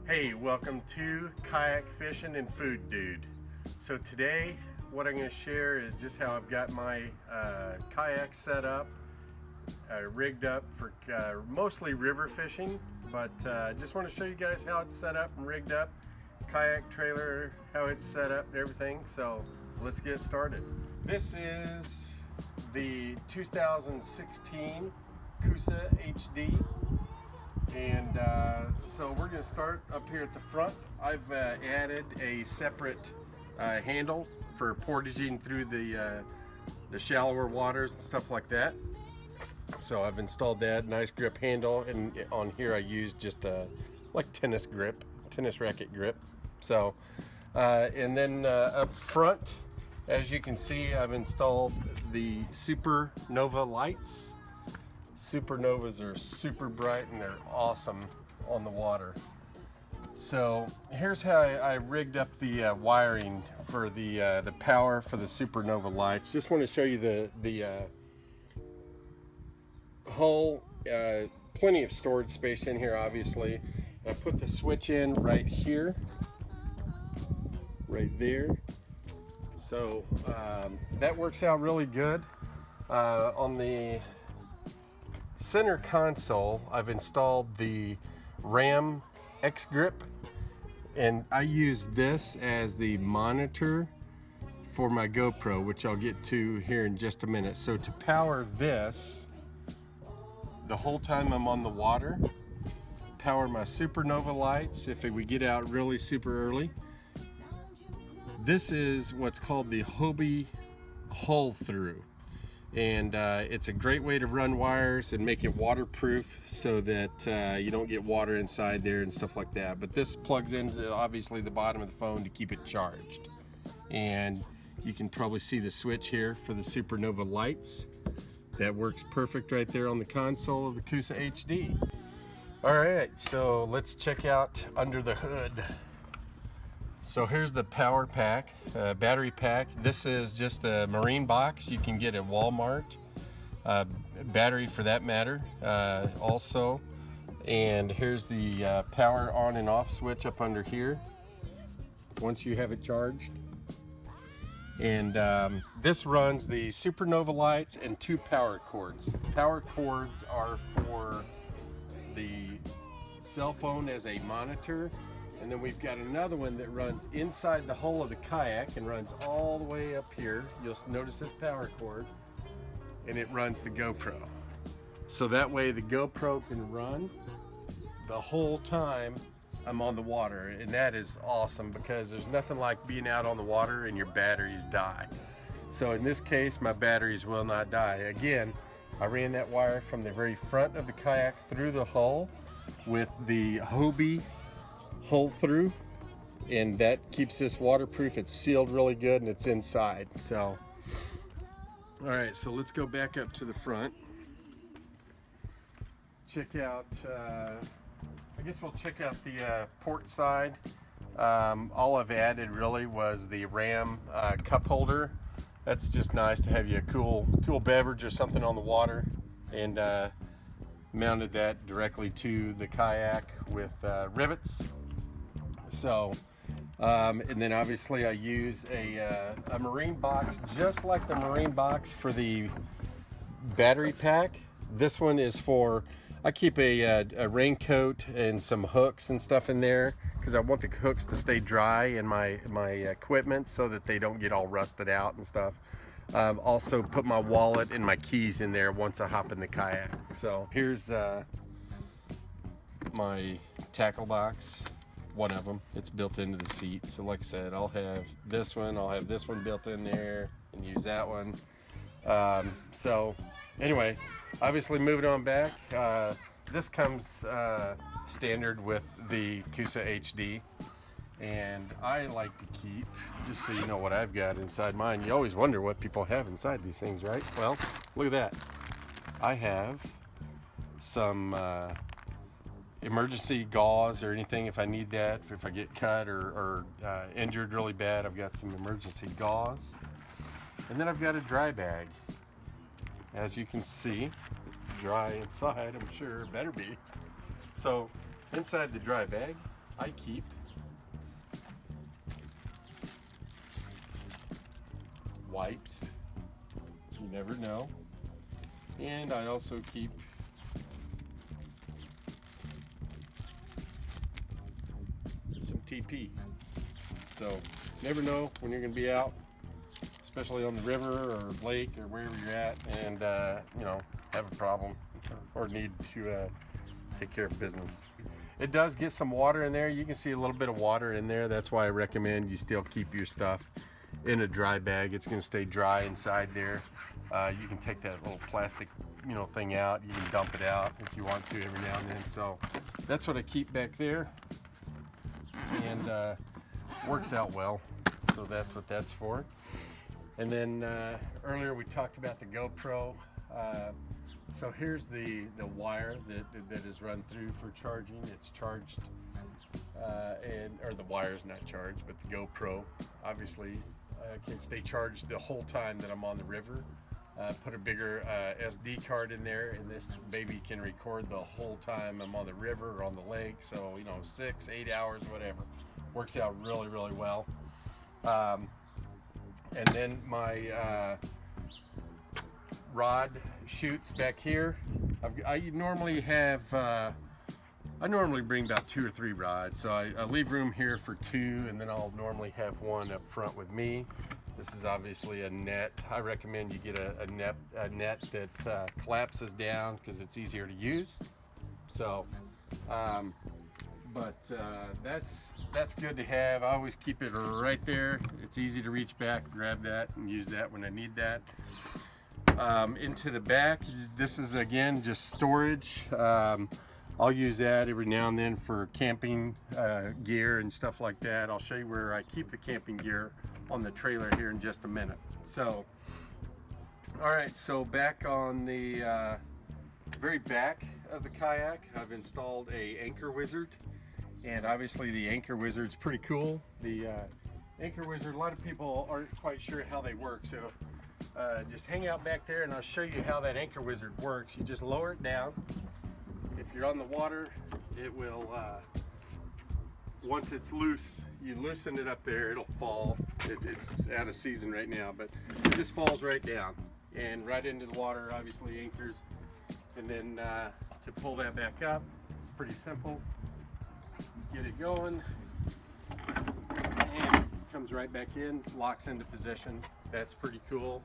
Hey, welcome to Kayak Fishing and Food Dude. So today what I'm going to share is just how I've got my kayak set up, rigged up for mostly river fishing, but I just want to show you guys how it's set up and rigged up, kayak trailer, how it's set up and everything. So let's get started. This is the 2016 Coosa HD. And so we're going to start up here at the front. I've added a separate handle for portaging through the shallower waters and stuff like that. So I've installed that nice grip handle, and on here I used just a like tennis racket grip. So and then up front, as you can see, I've installed the Supernova lights. Supernovas are super bright and they're awesome on the water. So here's how I rigged up the wiring for the power for the Supernova lights. Just want to show you the hull. Plenty of storage space in here, obviously. And I put the switch in right here, right there. So that works out really good. On the center console, I've installed the Ram X grip, and I use this as the monitor for my GoPro, which I'll get to here in just a minute. So to power this, the whole time I'm on the water, power my Supernova lights if we get out really super early. This is what's called the Hobie hull through. And it's a great way to run wires and make it waterproof so that you don't get water inside there and stuff like that. But this plugs into obviously the bottom of the phone to keep it charged. And you can probably see the switch here for the Supernova lights. That works perfect right there on the console of the Coosa HD. All right, so let's check out under the hood. So here's the power pack, battery pack. This is just the marine box you can get at Walmart. Battery for that matter also. And here's the power on and off switch up under here once you have it charged. And this runs the Supernova lights and 2 power cords. Power cords are for the cell phone as a monitor. And then we've got another one that runs inside the hull of the kayak and runs all the way up here. You'll notice this power cord, and it runs the GoPro. So that way the GoPro can run the whole time I'm on the water. And that is awesome because there's nothing like being out on the water and your batteries die. So in this case, my batteries will not die. Again, I ran that wire from the very front of the kayak through the hull with the Hobie hull through, and that keeps this waterproof. It's sealed really good and it's inside. So all right, so let's go back up to the front. Check out I guess we'll check out the port side. All I've added really was the Ram cup holder. That's just nice to have you a cool beverage or something on the water, and mounted that directly to the kayak with rivets. So, and then obviously I use a marine box, just like the marine box for the battery pack. This one is for, I keep a raincoat and some hooks and stuff in there because I want the hooks to stay dry in my equipment so that they don't get all rusted out and stuff. Also put my wallet and my keys in there once I hop in the kayak. So here's my tackle box. One of them, it's built into the seat. So like I said, I'll have this one built in there and use that one. So anyway, obviously moving on back, this comes standard with the Coosa HD, and I like to keep, just so you know what I've got inside mine. You always wonder what people have inside these things, right? Well, look at that. I have some emergency gauze or anything if I need that. If I get cut or injured really bad, I've got some emergency gauze. And then I've got a dry bag. As you can see, it's dry inside, I'm sure, better be. So inside the dry bag, I keep wipes, you never know, and I also keep some TP. So never know when you're going to be out, especially on the river or lake or wherever you're at, and you know, have a problem or need to take care of business. It does get some water in there. You can see a little bit of water in there. That's why I recommend you still keep your stuff in a dry bag. It's going to stay dry inside there. You can take that little plastic, you know, thing out. You can dump it out if you want to every now and then. So that's what I keep back there, and works out well. So that's what that's for. And then earlier we talked about the GoPro. So here's the wire that is run through for charging. It's charged, or the wire's not charged, but the GoPro obviously can stay charged the whole time that I'm on the river. Put a bigger SD card in there, and this baby can record the whole time I'm on the river or on the lake. So, you know, 6, 8 hours, whatever. Works out really, really well. And then my rod chutes back here. I normally bring about 2 or 3 rods, so I leave room here for 2, and then I'll normally have 1 up front with me. This is obviously a net. I recommend you get a net that collapses down because it's easier to use. So, that's good to have. I always keep it right there. It's easy to reach back, grab that, and use that when I need that. Into the back, this is again just storage. I'll use that every now and then for camping gear and stuff like that. I'll show you where I keep the camping gear on the trailer here in just a minute. So, all right, so back on the very back of the kayak, I've installed a anchor wizard, and obviously the anchor wizard's pretty cool. The anchor wizard, a lot of people aren't quite sure how they work, so just hang out back there and I'll show you how that anchor wizard works. You just lower it down. If you're on the water, it will, once it's loose, you loosen it up there, it'll fall. It's out of season right now, but it just falls right down and right into the water, obviously anchors. And then to pull that back up, it's pretty simple. Just get it going, and it comes right back in, locks into position. That's pretty cool.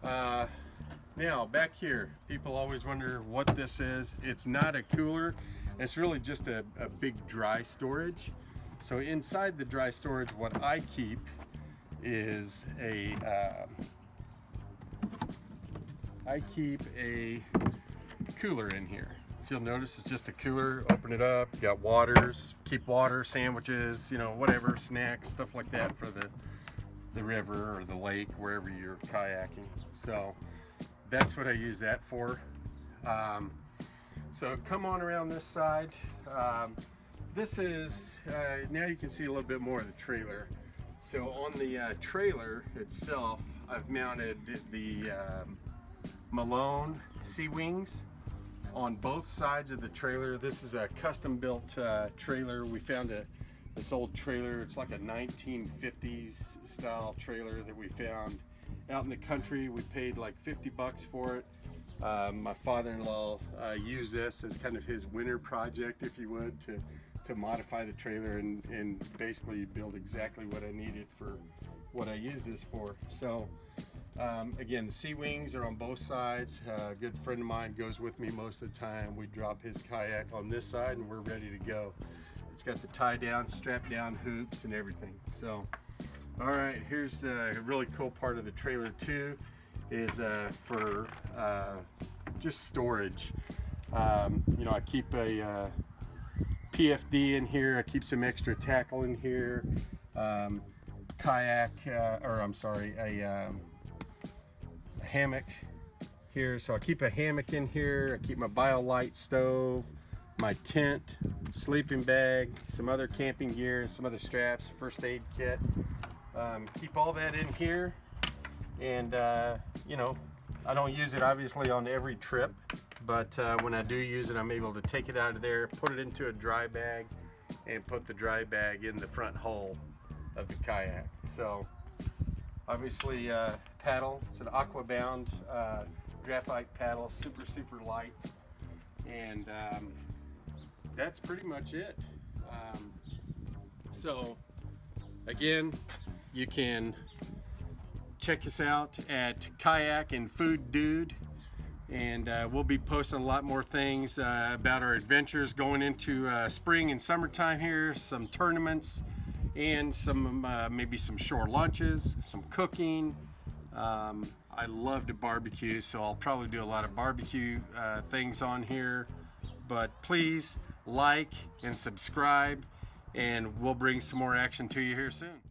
Now back here, people always wonder what this is. It's not a cooler. It's really just a big dry storage. So inside the dry storage, what I keep is I keep a cooler in here. If you'll notice, it's just a cooler. Open it up, you got waters, keep water, sandwiches, you know, whatever, snacks, stuff like that for the river or the lake, wherever you're kayaking. So that's what I use that for. So come on around this side. This is, now you can see a little bit more of the trailer. So on the trailer itself, I've mounted the Malone sea wings on both sides of the trailer. This is a custom built trailer. We found this old trailer. It's like a 1950s style trailer that we found out in the country. We paid like 50 bucks for it. My father-in-law used this as kind of his winter project, if you would, to modify the trailer and basically build exactly what I needed for what I use this for. So again, the sea wings are on both sides. A good friend of mine goes with me most of the time. We drop his kayak on this side and we're ready to go. It's got the tie down, strap down hoops and everything. So, all right, here's a really cool part of the trailer too, is for just storage. You know, I keep a PFD in here. I keep some extra tackle in here. Kayak, or I'm sorry, a hammock here. So I keep a hammock in here. I keep my BioLite stove, my tent, sleeping bag, some other camping gear, some other straps, first aid kit. Keep all that in here. And you know, I don't use it obviously on every trip, but when I do use it, I'm able to take it out of there, put it into a dry bag, and put the dry bag in the front hull of the kayak. So obviously paddle, it's an aqua-bound graphite paddle, super light, and that's pretty much it. So again, you can check us out at Kayak and Food Dude, and we'll be posting a lot more things about our adventures going into spring and summertime here, some tournaments, and some maybe some shore lunches, some cooking. I love to barbecue, so I'll probably do a lot of barbecue things on here, but please like and subscribe, and we'll bring some more action to you here soon.